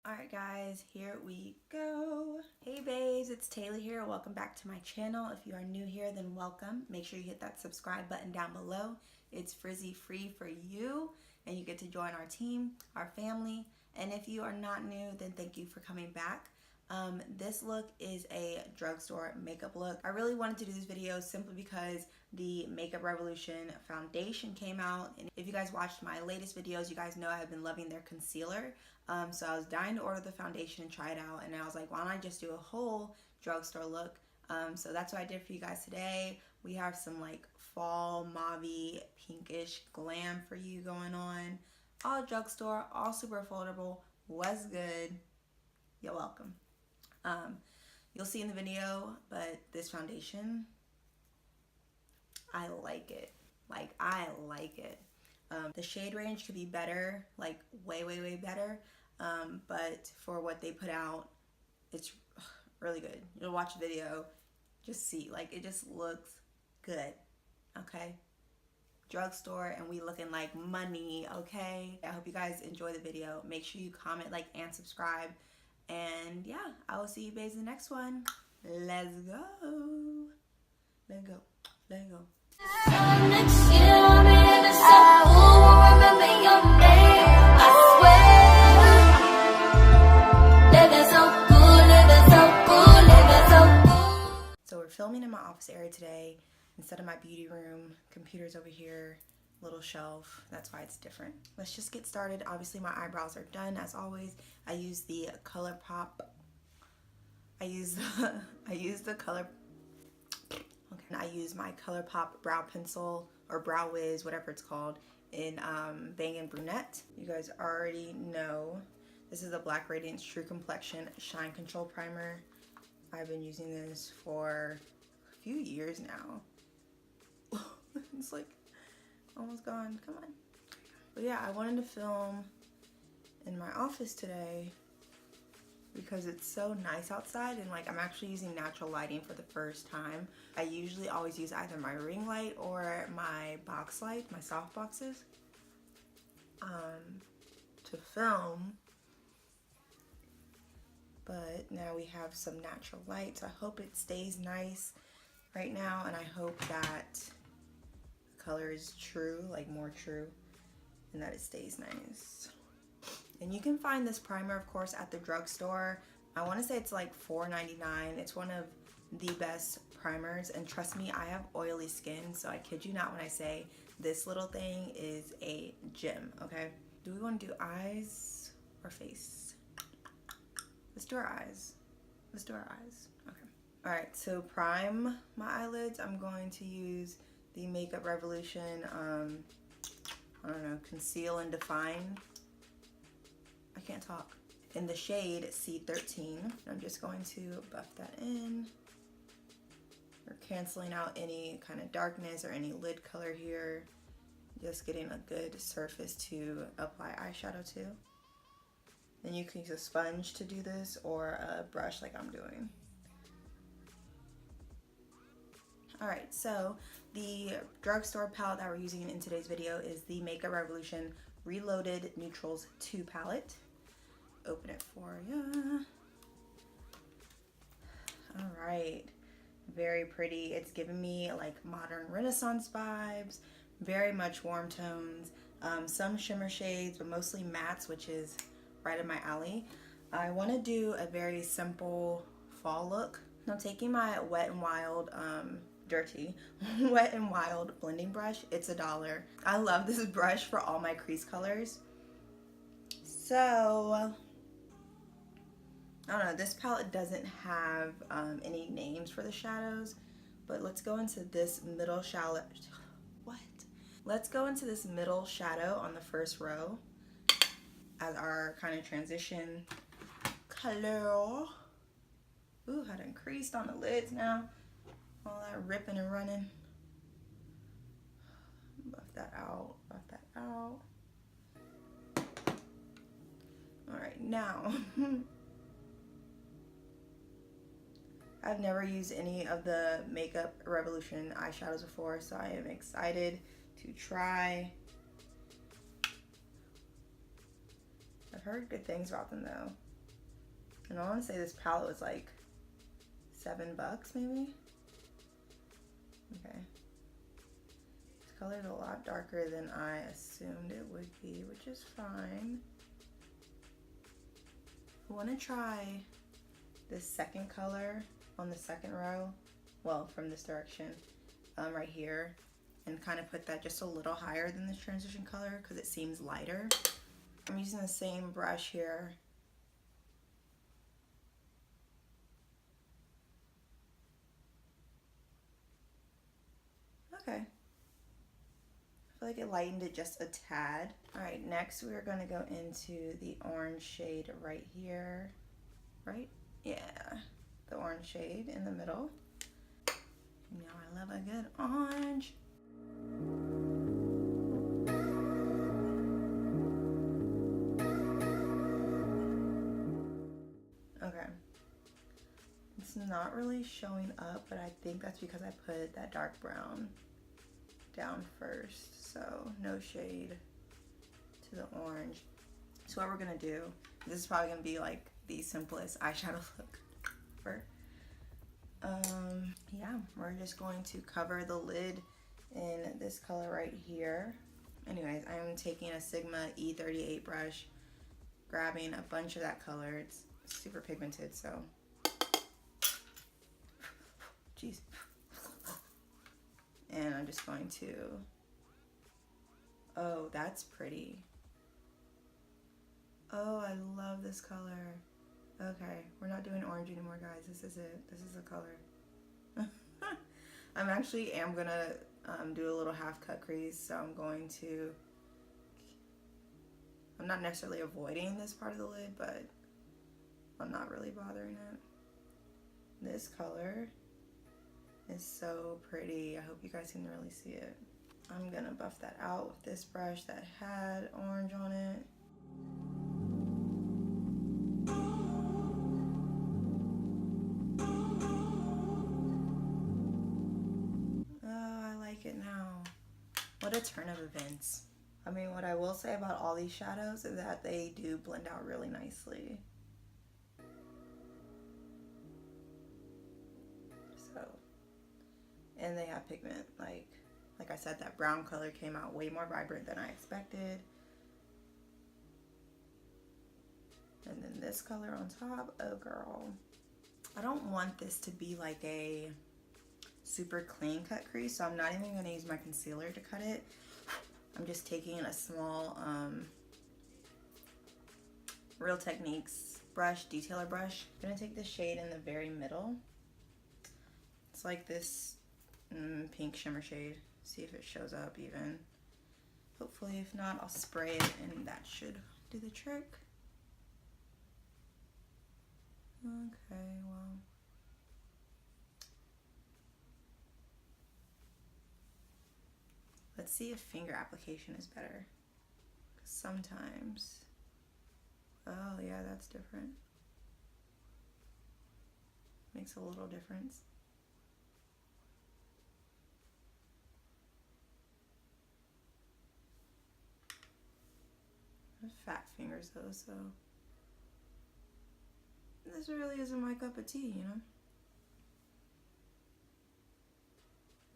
Alright guys, here we go. Hey babes, it's ttaylie here. Welcome back to my channel. If you are new here, then welcome. Make sure you hit that subscribe button down below. It's frizzy free for you and you get to join our team, our family. And if you are not new, then thank you for coming back. This look is a drugstore makeup look. I really wanted to do this video simply because the Makeup Revolution foundation came out. And if you guys watched my latest videos, you guys know I have been loving their concealer. So I was dying to order the foundation and try it out. And I was like, why don't I just do a whole drugstore look? So that's what I did for you guys today. We have some like fall mauve pinkish glam for you going on. All drugstore, all super affordable. What's good? You're welcome. You'll see in the video, but this foundation, I like it. Like, I like it. The shade range could be better, like way better. But for what they put out, it's really good. You'll watch the video, just see, like, it just looks good, okay? Drugstore, and we looking like money, okay? I hope you guys enjoy the video. Make sure you comment, like, and subscribe. And yeah, I will see you babes in the next one. Let's go. Let's go. Let's go. Next year I'll be living so cool, won't remember your name, I swear. Living so cool, living so cool, living so cool. So we're filming in my office area today instead of my beauty room. Computer's over here, little shelf. That's why it's different. Let's just get started. Obviously my eyebrows are done as always. I use the ColourPop. I use the color. Okay, I use my ColourPop brow pencil or Brow Wiz, whatever it's called, in Bangin' Brunette. You guys already know this is the Black Radiance True Complexion Shine Control Primer. I've been using this for a few years now. It's like almost gone. Come on. But yeah, I wanted to film in my office today because it's so nice outside, and like I'm actually using natural lighting for the first time. I usually always use either my ring light or my box light, my soft boxes, to film. But now we have some natural light, so I hope it stays nice right now, and I hope that the color is true, like more true, and that it stays nice. And you can find this primer, of course, at the drugstore. I want to say it's like $4.99. It's one of the best primers, and trust me, I have oily skin, so I kid you not when I say this little thing is a gem, okay? Do we want to do eyes or face? Let's do our eyes. Let's do our eyes. Okay. All right, to prime my eyelids, I'm going to use the Makeup Revolution, I don't know, Conceal and Define. I can't talk. In the shade C13. I'm just going to buff that in. We're canceling out any kind of darkness or any lid color here. Just getting a good surface to apply eyeshadow to. Then you can use a sponge to do this or a brush like I'm doing. Alright, so the drugstore palette that we're using in today's video is the Makeup Revolution Reloaded Neutrals 2 palette. Open it for ya. Alright, very pretty. It's giving me like modern Renaissance vibes, very much warm tones, some shimmer shades, but mostly mattes, which is right in my alley. I want to do a very simple fall look. I'm taking my Wet n Wild, dirty Wet n Wild blending brush. It's $1. I love this brush for all my crease colors. So I don't know, this palette doesn't have any names for the shadows, but let's go into this middle shadow. What? Let's go into this middle shadow on the first row as our kind of transition color. Ooh, had increased on the lids now. All that ripping and running. Buff that out, buff that out. All right, now. I've never used any of the Makeup Revolution eyeshadows before, so I am excited to try. I've heard good things about them though. And I want to say this palette was like $7 maybe. Okay. This color is a lot darker than I assumed it would be, which is fine. I want to try this second color on the second row, well, from this direction, right here, and kind of put that just a little higher than this transition color because it seems lighter. I'm using the same brush here. Okay. I feel like it lightened it just a tad. All right, next we're going to go into the orange shade right here. Right? Yeah, the orange shade in the middle. You know I love a good orange. Okay. It's not really showing up, but I think that's because I put that dark brown down first, so no shade to the orange. So what we're gonna do, this is probably gonna be like the simplest eyeshadow look ever. Yeah, we're just going to cover the lid in this color right here. Anyways, I'm taking a Sigma E38 brush, grabbing a bunch of that color. It's super pigmented, so jeez. And I'm just going to, oh, that's pretty. Oh, I love this color. Okay, we're not doing orange anymore, guys. This is it. This is the color. I'm gonna do a little half cut crease, so I'm not necessarily avoiding this part of the lid, but I'm not really bothering it. This color is so pretty. I hope you guys can really see it. I'm gonna buff that out with this brush that had orange on it. Oh, I like it now. What a turn of events. I mean, what I will say about all these shadows is that they do blend out really nicely. So, and they have pigment. Like I said, that brown color came out way more vibrant than I expected. And then this color on top, oh girl. I don't want this to be like a super clean cut crease, so I'm not even gonna use my concealer to cut it. I'm just taking a small Real Techniques brush, detailer brush. I'm gonna take the shade in the very middle. It's like this pink shimmer shade. See if it shows up even. Hopefully, if not, I'll spray it and that should do the trick. Okay, well. Let's see if finger application is better. 'Cause sometimes, oh yeah, that's different. Makes a little difference. I have fat fingers though, so this really isn't my cup of tea, you know?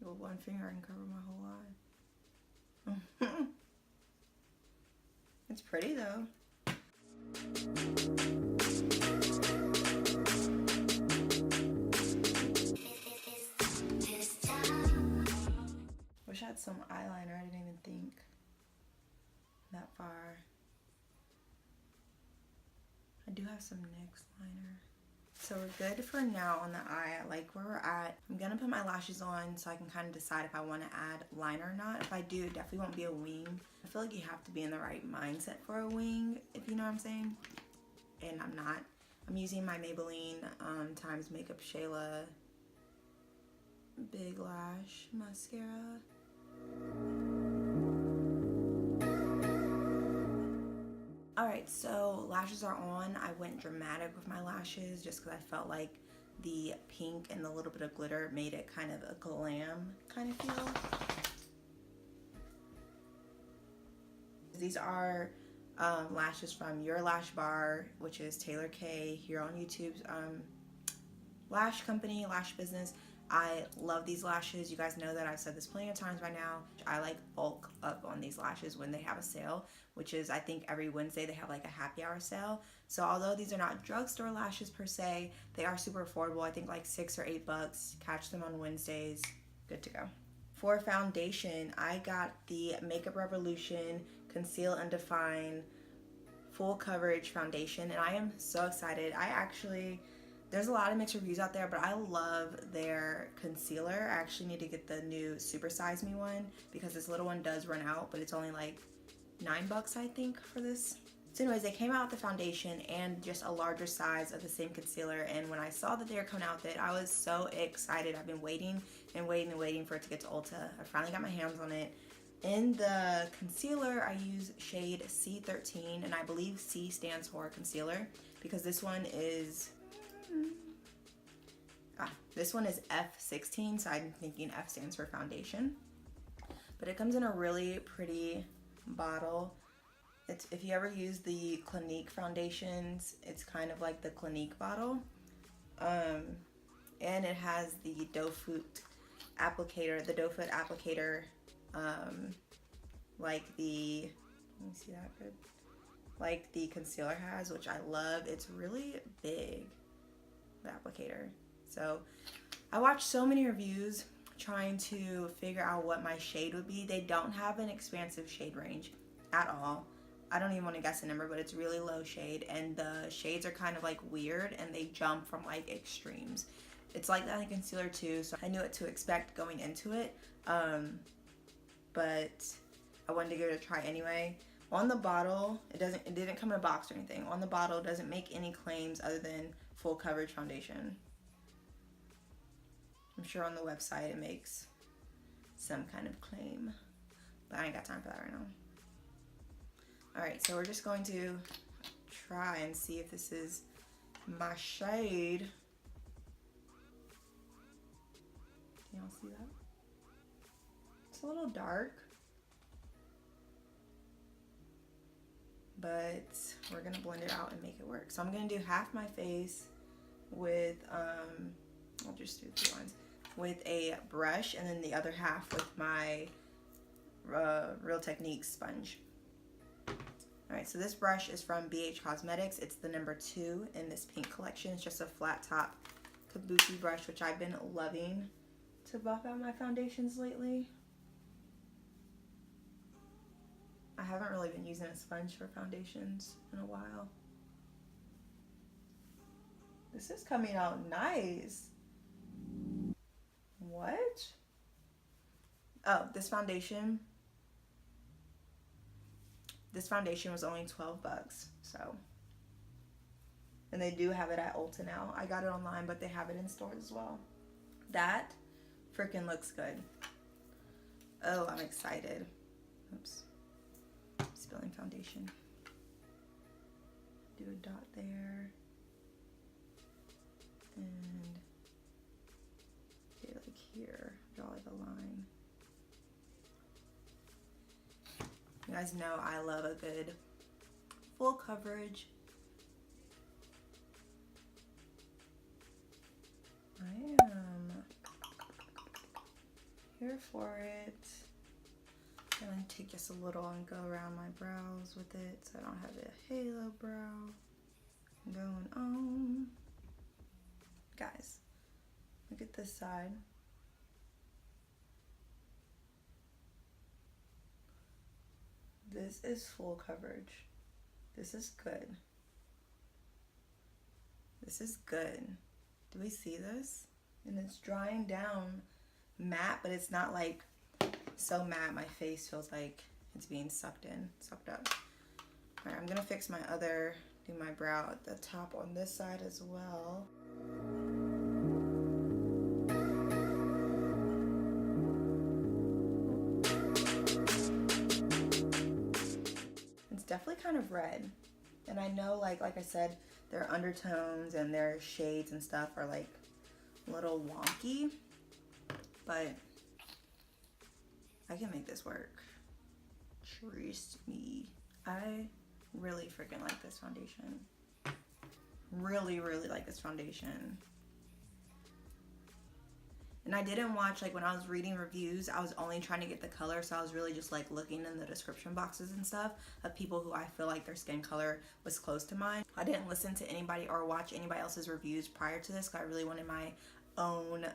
With one finger I can cover my whole eye. It's pretty though. Wish I had some eyeliner. I didn't even think that far. I do have some NYX liner. So we're good for now on the eye. I like where we're at. I'm gonna put my lashes on so I can kind of decide if I want to add liner or not. If I do, it definitely won't be a wing. I feel like you have to be in the right mindset for a wing, if you know what I'm saying. And I'm not. I'm using my Maybelline times Makeup Shayla Big Lash Mascara. Alright, so lashes are on. I went dramatic with my lashes just because I felt like the pink and the little bit of glitter made it kind of a glam kind of feel. These are lashes from Your Lash Bar, which is Taylor K here on YouTube's lash company, lash business. I love these lashes. You guys know that I've said this plenty of times by now. I like bulk up on these lashes when they have a sale, which is I think every Wednesday they have like a happy hour sale. So although these are not drugstore lashes per se, they are super affordable. I think like $6 or $8. Catch them on Wednesdays. Good to go. For foundation, I got the Makeup Revolution Conceal and Define Full Coverage Foundation, and I am so excited. There's a lot of mixed reviews out there, but I love their concealer. I actually need to get the new Super Size Me one because this little one does run out, but it's only like $9 I think for this. So anyways, they came out with the foundation and just a larger size of the same concealer, and when I saw that they were coming out with it, I was so excited. I've been waiting and waiting and waiting for it to get to Ulta. I finally got my hands on it. In the concealer, I use shade C13, and I believe C stands for concealer because this one is F16, so I'm thinking F stands for foundation. But it comes in a really pretty bottle. If you ever use the Clinique foundations, it's kind of like the Clinique bottle. And it has the doe foot applicator, like the, let me see that good, like the concealer has, which I love. It's really big, the applicator. So I watched so many reviews trying to figure out what my shade would be. They don't have an expansive shade range at all. I don't even want to guess a number, but it's really low shade, and the shades are kind of like weird and they jump from like extremes. It's like that in concealer too, so I knew what to expect going into it, but I wanted to give it a try anyway. On the bottle, it didn't come in a box or anything. On the bottle, it doesn't make any claims other than full coverage foundation. I'm sure on the website it makes some kind of claim, but I ain't got time for that right now. Alright, so we're just going to try and see if this is my shade. Can y'all see that? It's a little dark, but we're gonna blend it out and make it work. So I'm gonna do half my face with, I'll just do 3 lines, with a brush, and then the other half with my Real Techniques sponge. Alright, so this brush is from BH Cosmetics. It's the number 2 in this pink collection. It's just a flat top Kabuki brush, which I've been loving to buff out my foundations lately. I haven't really been using a sponge for foundations in a while. This is coming out nice. What? Oh, this foundation was only $12, so. And they do have it at Ulta now. I got it online, but they have it in stores as well. That freaking looks good. Oh, I'm excited. Oops. Spilling foundation. Do a dot there. And do it like here. Draw like a line. You guys know I love a good full coverage. I am here for it. I'm gonna take just a little and go around my brows with it so I don't have a halo brow going on. Guys, look at this side. This is full coverage. This is good. This is good. Do we see this? And it's drying down matte, but it's not like so matte my face feels like it's being sucked up. Alright, I'm gonna fix do my brow at the top on this side as well. It's definitely kind of red, and I know like I said, their undertones and their shades and stuff are like a little wonky, but I can make this work. Trust me. I Really freaking like this foundation. Really, really like this foundation. And I didn't watch, like when I was reading reviews, I was only trying to get the color, so I was really just like looking in the description boxes and stuff of people who I feel like their skin color was close to mine. I didn't listen to anybody or watch anybody else's reviews prior to this because I really wanted my own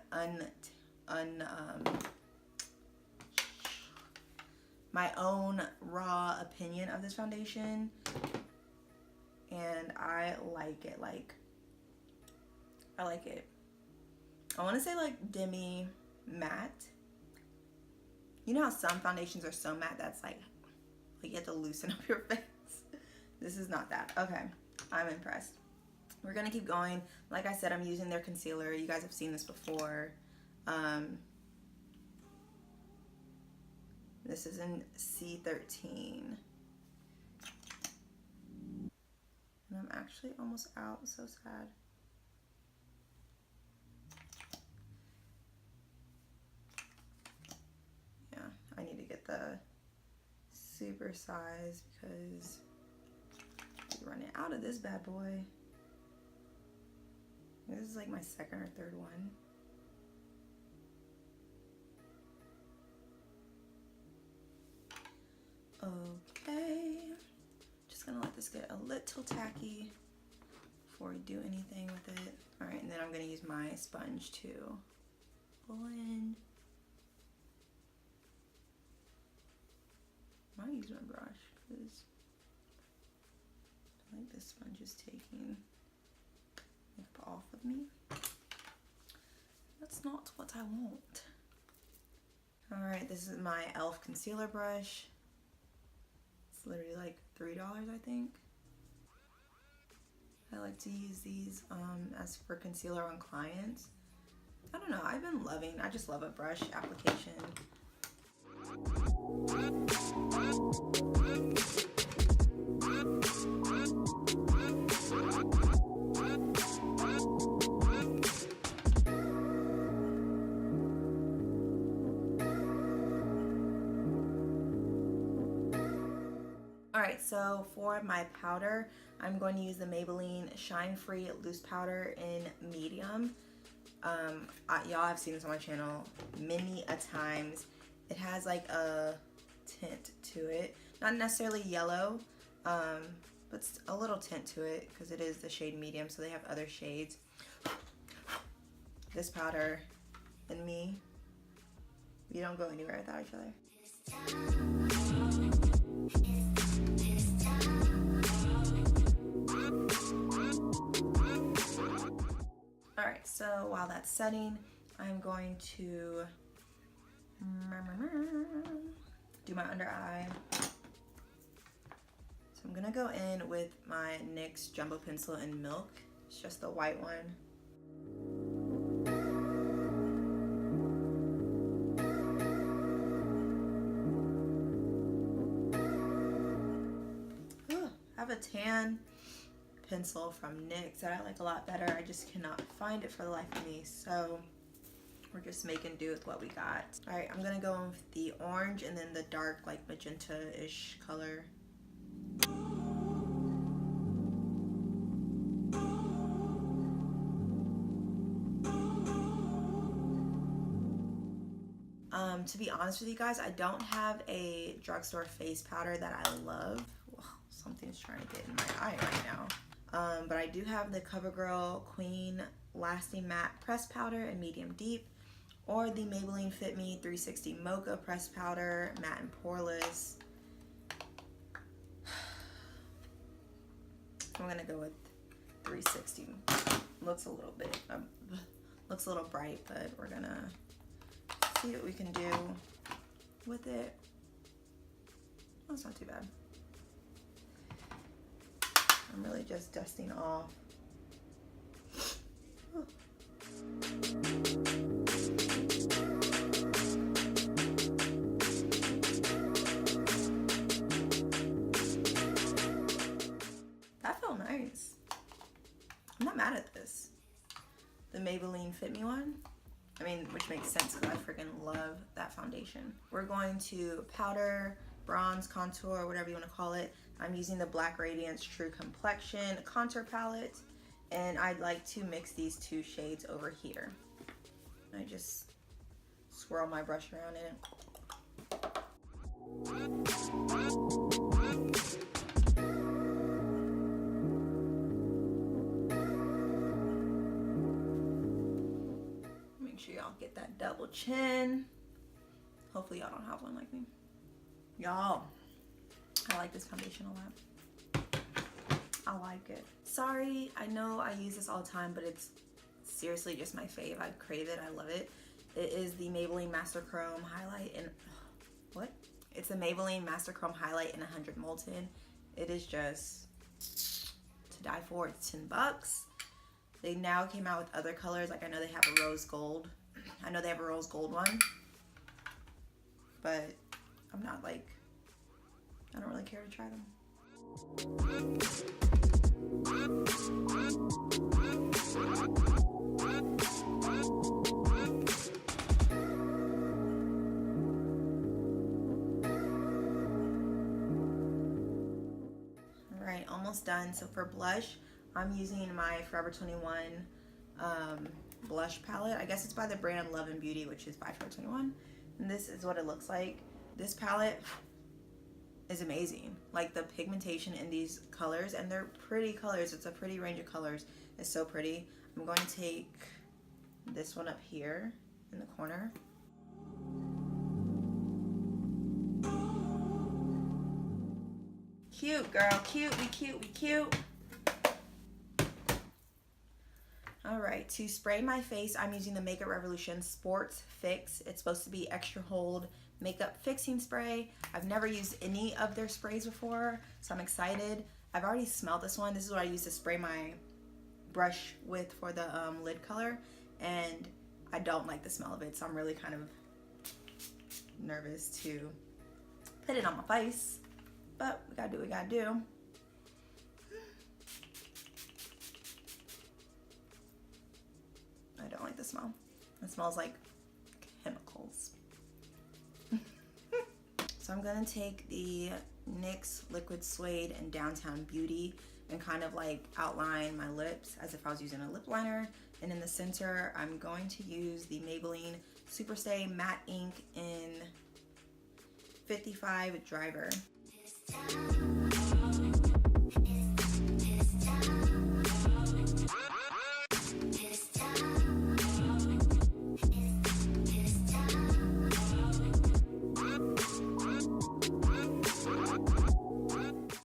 my own raw opinion of this foundation. And I like it. Like, I like it. I want to say like demi matte. You know how some foundations are so matte that's like you have to loosen up your face. This is not that. Okay, I'm impressed. We're gonna keep going. Like I said, I'm using their concealer. You guys have seen this before. This is in C13. And I'm actually almost out. So sad. I need to get the super size because I'm running out of this bad boy. This is like my second or third one. Okay, just gonna let this get a little tacky before we do anything with it. All right, and then I'm gonna use my sponge to blend. I might use my brush because I think this sponge is taking makeup off of me. That's not what I want. Alright, this is my e.l.f. concealer brush. It's literally like $3, I think. I like to use these as for concealer on clients. I don't know, I've been loving, I just love a brush application. Alright, so for my powder, I'm going to use the Maybelline Shine Free Loose Powder in medium. Y'all have seen this on my channel many a times. It has like a tint to it. Not necessarily yellow, but a little tint to it because it is the shade medium, so they have other shades. This powder and me, we don't go anywhere without each other. Alright, so while that's setting, I'm going to do my under eye. So I'm gonna go in with my NYX Jumbo Pencil in Milk. It's just the white one. Ooh, I have a tan pencil from NYX that I like a lot better. I just cannot find it for the life of me, so we're just making do with what we got. All right, I'm gonna go in with the orange and then the dark like magenta-ish color. To be honest with you guys, I don't have a Drugstore face powder that I love. Whoa, something's trying to get in my eye right now. But I do have the CoverGirl Queen Lasting Matte Press Powder in medium deep, or the Maybelline Fit Me 360 Mocha Press Powder matte and poreless. I'm gonna go with 360. Looks a little bit looks a little bright, but we're gonna see what we can do with it. Oh, it's not too bad. I'm really just dusting off. That felt nice. I'm not mad at this. The Maybelline Fit Me one. I mean, which makes sense because I freaking love that foundation. We're going to powder, bronze, contour, whatever you want to call it, I'm using the Black Radiance True Complexion contour palette, and I'd like to mix these two shades over here. I just swirl my brush around in it. Make sure y'all get that double chin. Hopefully y'all don't have one like me. Y'all, I like this foundation a lot. I like it. Sorry, I know I use this all the time, but it's seriously just my fave. I crave it, I love it. It is the Maybelline Master Chrome Highlight in, what? It's the Maybelline Master Chrome Highlight in 100 Molten. It is just to die for. It's $10. They now came out with other colors. Like I know they have a rose gold. I know they have a rose gold one, but I'm not like, I don't really care to try them. All right, almost done. So for blush, I'm using my Forever 21 blush palette. I guess it's by the brand Love and Beauty, which is by Forever 21. And this is what it looks like. This palette is amazing. Like the pigmentation in these colors, and they're pretty colors. It's a pretty range of colors. It's so pretty. I'm going to take this one up here in the corner. Cute, girl. Cute. We cute. We cute. All right, to spray my face, I'm using the Makeup Revolution Sports Fix. It's supposed to be extra hold makeup fixing spray. I've never used any of their sprays before, so I'm excited. I've already smelled this one. This is what I use to spray my brush with for the lid color, and I don't like the smell of it, so I'm really kind of nervous to put it on my face, but we gotta do what we gotta do. I don't like the smell. It smells like chemicals. So I'm gonna take the NYX Liquid Suede and Downtown Beauty and kind of like outline my lips as if I was using a lip liner. And in the center, I'm going to use the Maybelline Superstay Matte Ink in 55 Driver.